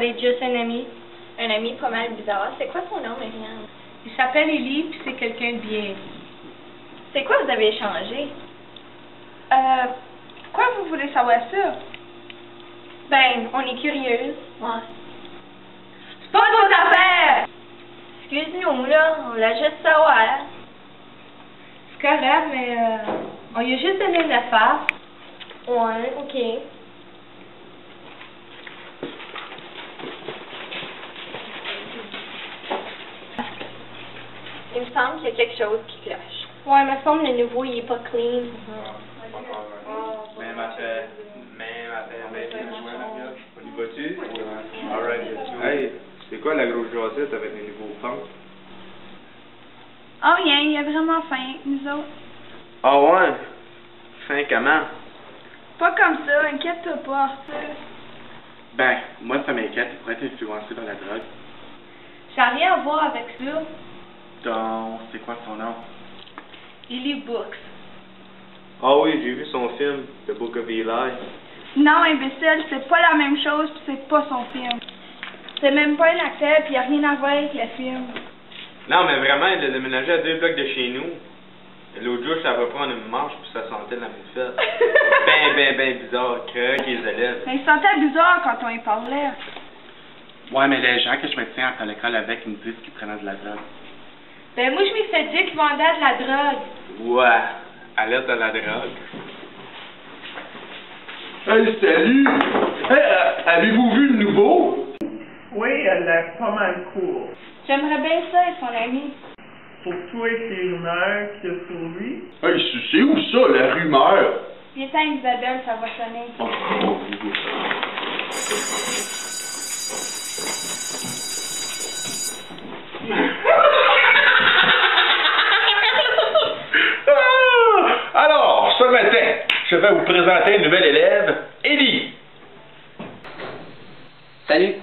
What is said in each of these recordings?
est juste un ami. Un ami pas mal bizarre. C'est quoi son nom, Myriam? Il s'appelle Élie, puis c'est quelqu'un de bien. C'est quoi vous avez échangé? Pourquoi vous voulez savoir ça? Ben, on est curieuse. Ouais. C'est pas de votre affaire! Excuse-nous, là, on l'a juste savoir. C'est correct, mais on lui a juste donné une affaire. Ouais, ok. Il me semble qu'il y a quelque chose qui cloche. Ouais, il me semble le nouveau, il est pas clean. Même affaire, on y va-tu? Alright, let's go. Hey, c'est quoi la grosse jasette avec les nouveaux punks? Oh, rien, il a vraiment faim, nous autres. Ah ouais? Fin comment? Pas comme ça, inquiète-toi pas, Arthur. Ben, moi ça m'inquiète, il pourrait être influencé par la drogue. Ça n'a rien à voir avec ça. Donc, c'est quoi son nom? Élie Books. Ah oui, j'ai vu son film, The Book of Eli. Non, imbécile, c'est pas la même chose, pis c'est pas son film. C'est même pas un acteur, pis y a rien à voir avec le film. Non, mais vraiment, il a déménagé à 2 blocs de chez nous. L'autre jour, ça va prendre une marche, puis ça sentait la moufette. ben bizarre, craque les élèves. Mais il sentait bizarre quand on y parlait. Ouais, mais les gens que je me tiens à l'école avec, ils me disent qu'ils prenaient de la drogue. Ben moi, je m'y fait dire qu'ils vendaient de la drogue. Ouais, alerte à la drogue. Hey, salut! Hey, avez-vous vu le nouveau? Oui, elle est pas mal cool. J'aimerais bien ça être son ami. Surtout avec les rumeurs qu'il y a sur lui. Hey, c'est où ça, la rumeur? Viens à Isabelle, ça va sonner. Alors, ce matin, je vais vous présenter une nouvelle élève, Élie. Salut.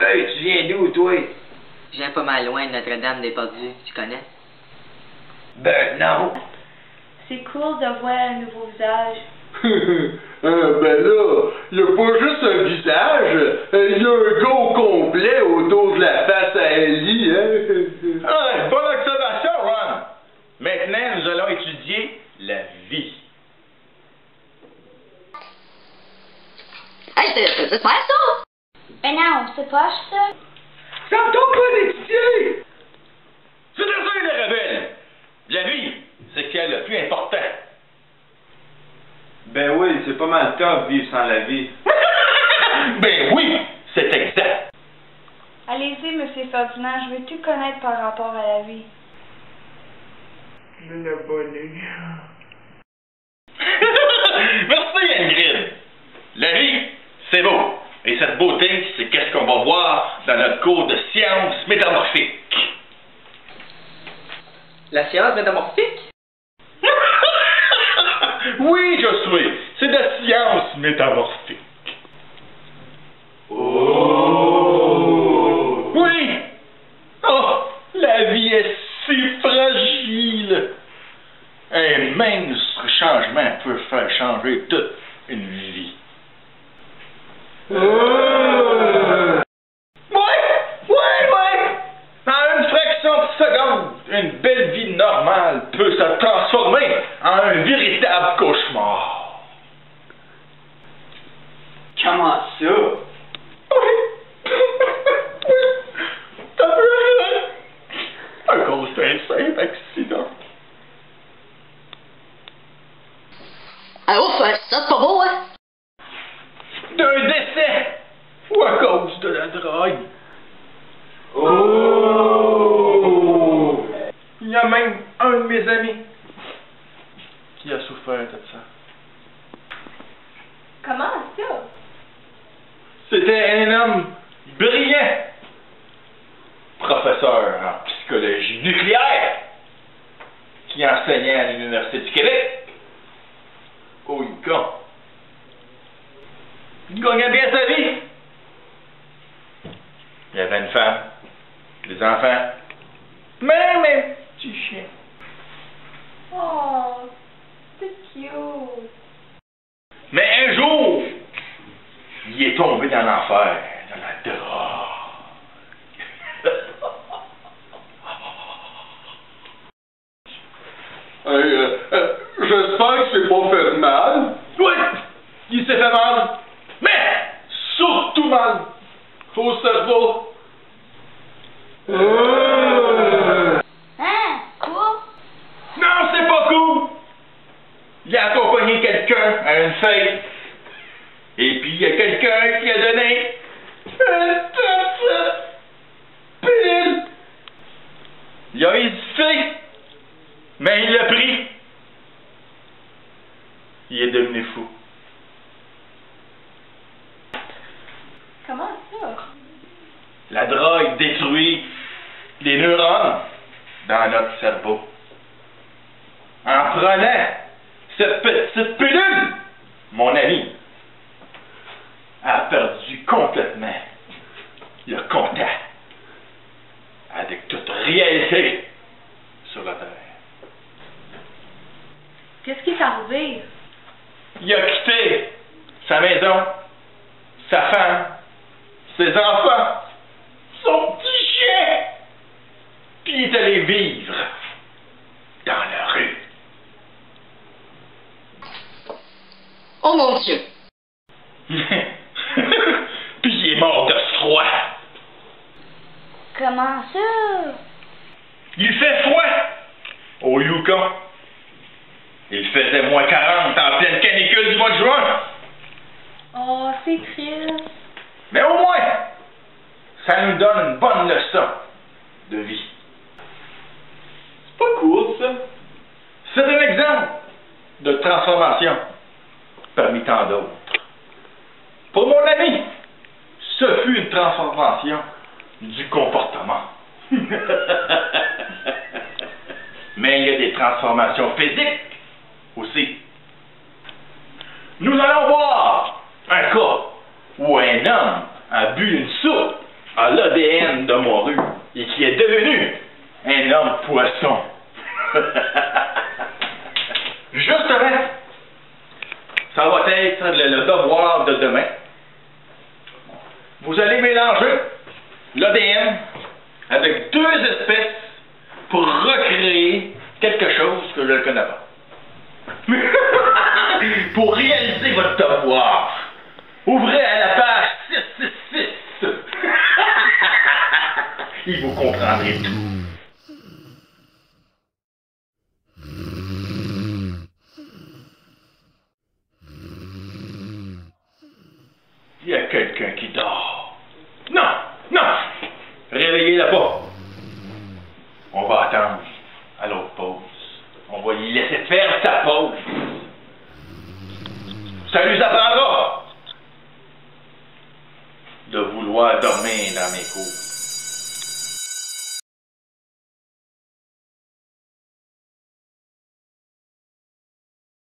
Hey, tu viens d'où, toi? Je viens pas mal loin de Notre-Dame-des-Perdus, tu connais? Ben non. C'est cool de voir un nouveau visage. Ben là, y a pas juste un visage, y a un gars au complet autour de la face à Ellie, hein? Ah, bonne observation, Ron. Maintenant, nous allons étudier la vie. Hey, c'est pas ça! Ben non, c'est pas ça. Ça me tombe pas d'étudier! C'est de ça, les rebelles. La vie, c'est ce qui est le plus important. Ben oui, c'est pas mal tough vivre sans la vie. Ben oui, c'est exact. Allez-y, Monsieur Ferdinand, je veux tout connaître par rapport à la vie. Je l'ai volé. Merci, Ingrid. La vie, c'est beau. Et cette beauté, c'est qu'est-ce qu'on va voir dans notre cours de sciences métamorphiques. La science métamorphique? Oui, Josué, c'est de la science métamorphique. Oh! Oui! Oh, la vie est si fragile. Un mince changement peut faire changer toute une vie. Ouais! En une fraction de seconde, une belle vie normale peut se transformer en un véritable cauchemar. Comment ça? Oui! T'as vu rien? À cause d'un simple accident. Ah ouf, ça c'est pas beau, hein? D'un décès ou à cause de la drogue. Oh! Il y a même un de mes amis qui a souffert de ça. Comment ça? C'était un homme brillant, professeur en psychologie nucléaire, qui enseignait à l'Université du Québec, au UQAM. Il gagnait bien sa vie. Il y avait une femme, des enfants, même un petit chien. Oh, c'est cute. Mais un jour, Il est tombé dans l'enfer, dans la drogue. J'espère que c'est pas fait mal. Oui, il s'est fait mal, mais surtout mal au cerveau. Hein? Quoi? Non, c'est pas cool. Il a accompagné quelqu'un à une fête. Et puis il y a quelqu'un qui a donné une petite pile. Il a hésité, mais il l'a pris. Il est devenu fou. Comment ça? La drogue détruit les neurones dans notre cerveau. En prenant cette petite pilule, mon ami a perdu complètement le contact avec toute réalité sur la Terre. Qu'est-ce qui est arrivé? Il a quitté sa maison, sa femme, ses enfants, son petit chien, puis il est allé vivre dans la rue. Oh mon Dieu! Puis il est mort de froid. Comment ça? Il fait froid au Yukon. Il faisait moins 40 en pleine canicule du mois de juin. Oh, c'est triste. Mais au moins, ça nous donne une bonne leçon de vie. C'est pas cool, ça. C'est un exemple de transformation parmi tant d'autres. Pour mon ami, ce fut une transformation du comportement. Mais il y a des transformations physiques aussi. Nous allons voir un cas où un homme a bu une soupe à l'ADN de morue et qui est devenu un homme poisson. Justement, ça va être le devoir de demain. Vous allez mélanger l'ADN avec 2 espèces pour recréer quelque chose que je ne connais pas. Pour réaliser votre devoir, ouvrez à la page 666. Et vous comprendrez tout. Il y a quelqu'un qui dort. Non, non, réveillez-la pas. On va attendre à l'autre pause. On va lui laisser faire sa pause. Ça lui apprendra de vouloir dormir dans mes cours.